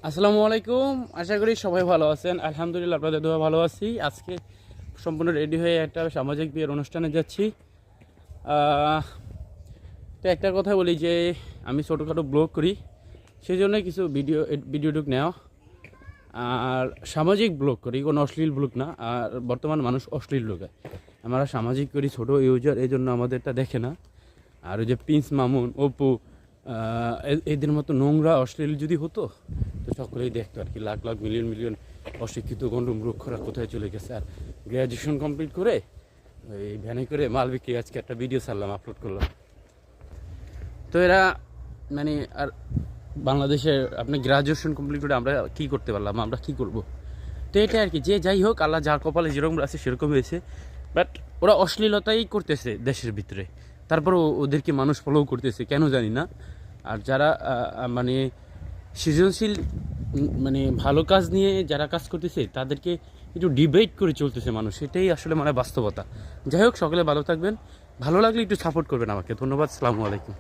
আসসালামু আলাইকুম। আশা করি সবাই ভালো আছেন। আলহামদুলিল্লাহ, আপনাদের দোয়া ভালো আছি। আজকে সম্পূর্ণ রেডি হয়ে একটা সামাজিক বিয়ের অনুষ্ঠানে যাচ্ছি। আহ, তো একটা কথা বলি যে আমি ছোটোখাটো ব্লগ করি, সেই জন্য কিছু ভিডিওটুক নেওয়া। আর সামাজিক ব্লগ করি, কোনো অশ্লীল ব্লগ না। আর বর্তমান মানুষ অশ্লীল লোকে, আমরা সামাজিক করি, ছোটো ইউজার, এই জন্য আমাদেরটা দেখে না। আর ওই যে প্রিন্স মামুন, অপু, এদের মতো নোংরা অশ্লীল যদি হতো তো সকলেই দেখতো আর কি। লাখ লাখ মিলিয়ন মিলিয়ন অশিক্ষিত গণ্ড মূর্খরা কোথায় চলে গেছে। আর গ্র্যাজুয়েশন কমপ্লিট করে ওই ভ্যানে করে মাল বিক্রি, আজকে একটা ভিডিও ছাড়লাম, আপলোড করলাম। তো এরা মানে আর বাংলাদেশে আপনি গ্র্যাজুয়েশন কমপ্লিট করে আমরা কী করতে পারলাম, আমরা কী করব? তো এটা আর কি, যে যাই হোক, আল্লাহ যার কপালে যেরকম আছে সেরকম হয়েছে। বাট ওরা অশ্লীলতাই করতেছে দেশের ভিতরে, তারপরও ওদেরকে মানুষ ফলো করতেছে, কেন জানি না। আর যারা মানে সৃজনশীল মানে ভালো কাজ নিয়ে যারা কাজ করতেছে তাদেরকে একটু ডিবেট করে চলতেছে মানুষ, এটাই আসলে মানে বাস্তবতা। যাই হোক, সকলে ভালো থাকবেন, ভালো লাগলে একটু সাপোর্ট করবেন আমাকে। ধন্যবাদ, আসসালামু আলাইকুম।